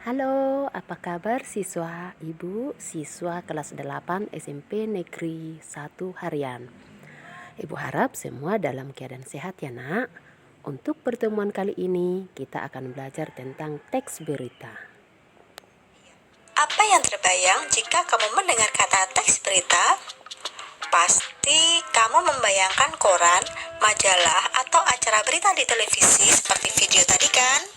Halo, apa kabar siswa, ibu, siswa kelas 8 SMP Negeri 1 Harian. Ibu harap semua dalam keadaan sehat ya nak. Untuk pertemuan kali ini kita akan belajar tentang teks berita. Apa yang terbayang jika kamu mendengar kata teks berita? Pasti kamu membayangkan koran, majalah, atau acara berita di televisi seperti video tadi kan?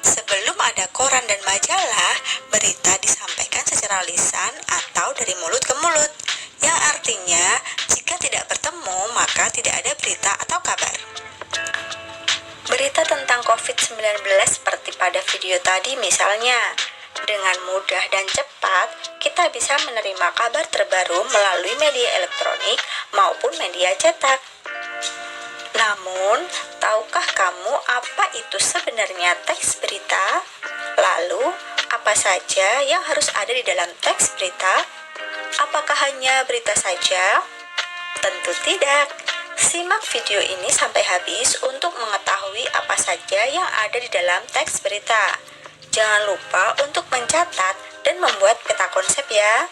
Sebelum ada koran dan majalah, berita disampaikan secara lisan atau dari mulut ke mulut, yang artinya jika tidak bertemu maka tidak ada berita atau kabar. Berita tentang COVID-19 seperti pada video tadi misalnya, dengan mudah dan cepat kita bisa menerima kabar terbaru melalui media elektronik maupun media cetak. Namun, tahukah kamu apa itu sebenarnya teks berita? Lalu, apa saja yang harus ada di dalam teks berita? Apakah hanya berita saja? Tentu tidak. Simak video ini sampai habis untuk mengetahui apa saja yang ada di dalam teks berita. Jangan lupa untuk mencatat dan membuat peta konsep ya.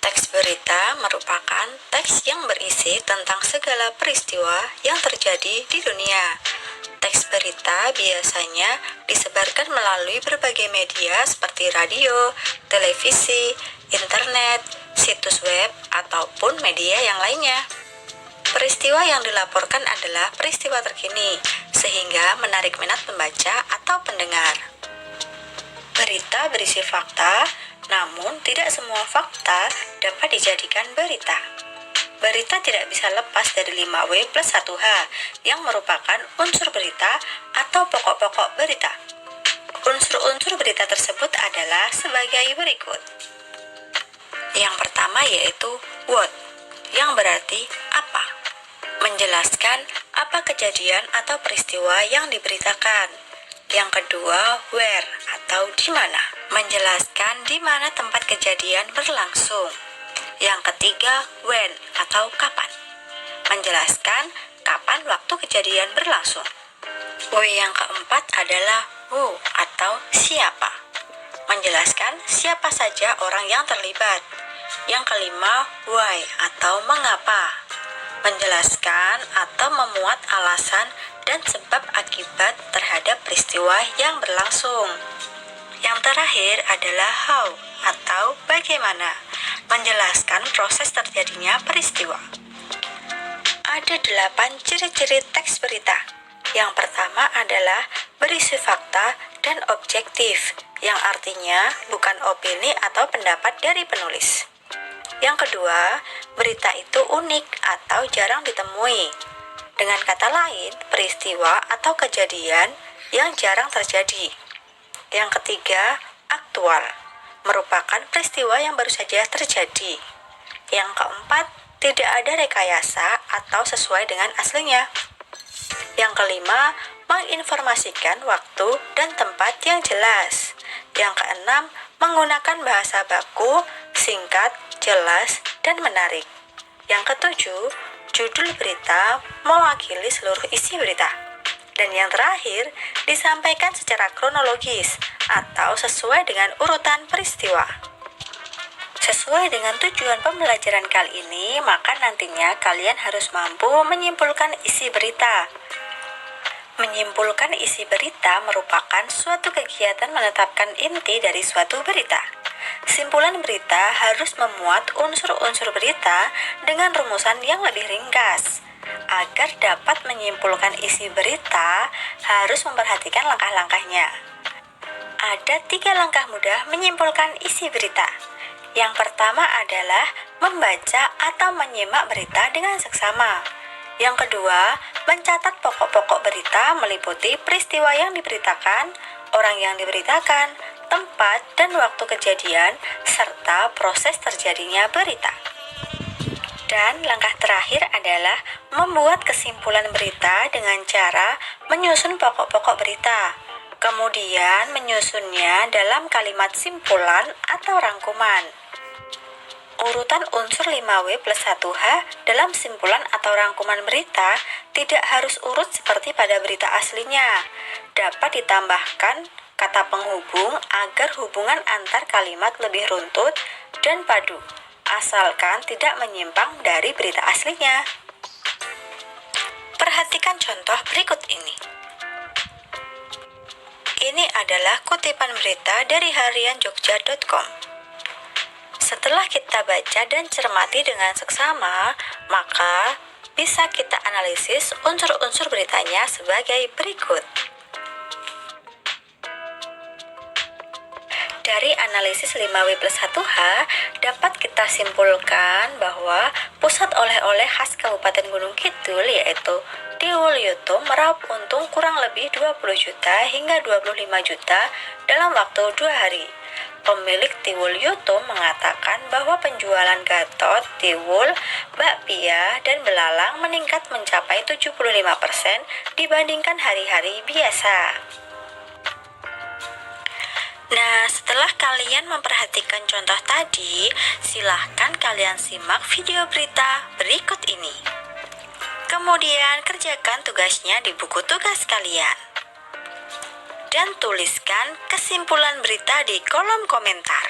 Teks berita merupakan teks yang berisi tentang segala peristiwa yang terjadi di dunia. Teks berita biasanya disebarkan melalui berbagai media seperti radio, televisi, internet, situs web, ataupun media yang lainnya. Peristiwa yang dilaporkan adalah peristiwa terkini, sehingga menarik minat pembaca atau pendengar. Berita berisi fakta, namun tidak semua fakta dapat dijadikan berita. Berita tidak bisa lepas dari 5W plus 1H yang merupakan unsur berita atau pokok-pokok berita. Unsur-unsur berita tersebut adalah sebagai berikut. Yang pertama yaitu what, yang berarti apa. Menjelaskan apa kejadian atau peristiwa yang diberitakan. Yang kedua, where atau di mana, menjelaskan di mana tempat kejadian berlangsung. Yang ketiga, when atau kapan, menjelaskan kapan waktu kejadian berlangsung. Yang keempat adalah who atau siapa, menjelaskan siapa saja orang yang terlibat. Yang kelima, why atau mengapa, menjelaskan atau memuat alasan dan sebab akibat terhadap peristiwa yang berlangsung. Yang terakhir adalah how atau bagaimana, menjelaskan proses terjadinya peristiwa. Ada 8 ciri-ciri teks berita. Yang pertama adalah berisi fakta dan objektif, yang artinya bukan opini atau pendapat dari penulis. Yang kedua, berita itu unik atau jarang ditemui. Dengan kata lain, peristiwa atau kejadian yang jarang terjadi. Yang ketiga, aktual, merupakan peristiwa yang baru saja terjadi. Yang keempat, tidak ada rekayasa atau sesuai dengan aslinya. Yang kelima, menginformasikan waktu dan tempat yang jelas. Yang keenam, menggunakan bahasa baku, singkat, jelas, dan menarik. Yang ketujuh, judul berita mewakili seluruh isi berita. Dan yang terakhir, disampaikan secara kronologis atau sesuai dengan urutan peristiwa. Sesuai dengan tujuan pembelajaran kali ini, maka nantinya kalian harus mampu menyimpulkan isi berita. Menyimpulkan isi berita merupakan suatu kegiatan menetapkan inti dari suatu berita. Simpulan berita harus memuat unsur-unsur berita dengan rumusan yang lebih ringkas. Agar dapat menyimpulkan isi berita, harus memperhatikan langkah-langkahnya. Ada 3 langkah mudah menyimpulkan isi berita. Yang pertama adalah membaca atau menyimak berita dengan seksama. Yang kedua, mencatat pokok-pokok berita meliputi peristiwa yang diberitakan, orang yang diberitakan, tempat dan waktu kejadian, serta proses terjadinya berita. Dan langkah terakhir adalah membuat kesimpulan berita dengan cara menyusun pokok-pokok berita. Kemudian menyusunnya dalam kalimat simpulan atau rangkuman. Urutan unsur 5W plus 1H dalam simpulan atau rangkuman berita tidak harus urut seperti pada berita aslinya. Dapat ditambahkan kata penghubung agar hubungan antar kalimat lebih runtut dan padu, asalkan tidak menyimpang dari berita aslinya. Perhatikan contoh berikut ini. Ini adalah kutipan berita dari harianjogja.com. Setelah kita baca dan cermati dengan seksama, maka bisa kita analisis unsur-unsur beritanya sebagai berikut. Dari analisis 5W plus 1H, dapat kita simpulkan bahwa pusat oleh-oleh khas Kabupaten Gunung Kidul yaitu Tiwul Yutum meraup untung kurang lebih 20 juta hingga 25 juta dalam waktu 2 hari. Pemilik Tiwul Yutum mengatakan bahwa penjualan gatot, tiwul, bakpia, dan belalang meningkat mencapai 75% dibandingkan hari-hari biasa. Nah, setelah kalian memperhatikan contoh tadi, silahkan kalian simak video berita berikut ini. Kemudian kerjakan tugasnya di buku tugas kalian. Dan tuliskan kesimpulan berita di kolom komentar.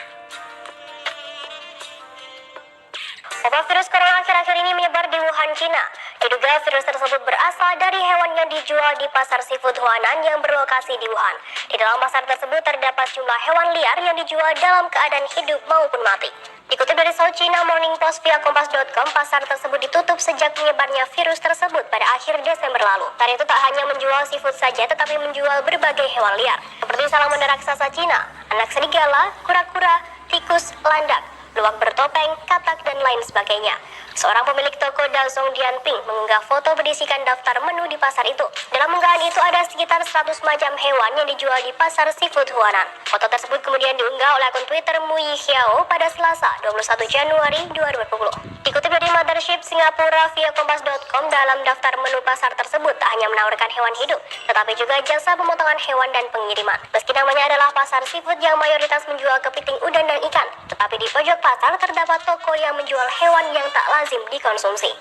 Wabah virus corona akhir-akhir ini menyebar di Wuhan, Cina. Diduga virus tersebut berasal dari hewan yang dijual di pasar seafood Huanan yang berlokasi di Wuhan. Di dalam pasar tersebut terdapat jumlah hewan liar yang dijual dalam keadaan hidup maupun mati. Dikutip dari South China Morning Post via kompas.com, pasar tersebut ditutup sejak menyebarnya virus tersebut pada akhir Desember lalu. Karena itu tak hanya menjual seafood saja, tetapi menjual berbagai hewan liar, seperti salamandra raksasa Cina, anak serigala, kura-kura, tikus, landak, luwak bertopeng, katak, dan lain sebagainya. Seorang pemilik toko Dazong Dianping mengunggah foto berisikan daftar menu di pasar itu. Dalam unggahan itu ada sekitar 100 macam hewan yang dijual di pasar seafood Huanan. Foto tersebut kemudian diunggah oleh akun Twitter Mui Xiao pada Selasa 21 Januari 2020. Dikutip dari Mothership Singapura via kompas.com, dalam daftar menu pasar tersebut tak hanya menawarkan hewan hidup, tetapi juga jasa pemotongan hewan dan pengiriman. Meski namanya adalah pasar seafood yang mayoritas menjual kepiting udang dan ikan, tetapi di pojok pasar terdapat toko yang menjual hewan yang tak lazim dikonsumsi.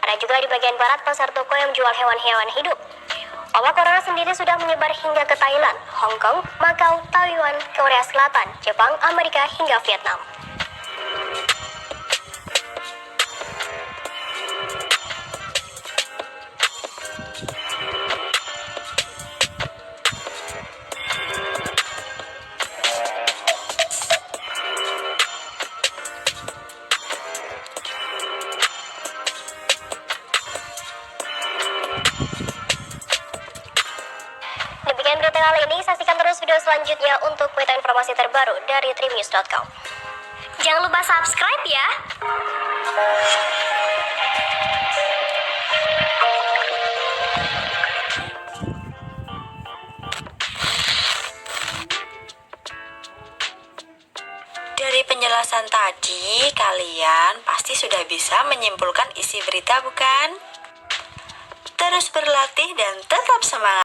Ada juga di bagian barat pasar toko yang menjual hewan-hewan hidup. Wabah corona sendiri sudah menyebar hingga ke Thailand, Hong Kong, Macau, Taiwan, Korea Selatan, Jepang, Amerika, hingga Vietnam. Demikian berita kali ini, saksikan terus video selanjutnya untuk berita informasi terbaru dari trimnews.com. Jangan lupa subscribe ya. Dari penjelasan tadi, kalian pasti sudah bisa menyimpulkan isi berita, bukan? Terus berlatih dan tetap semangat.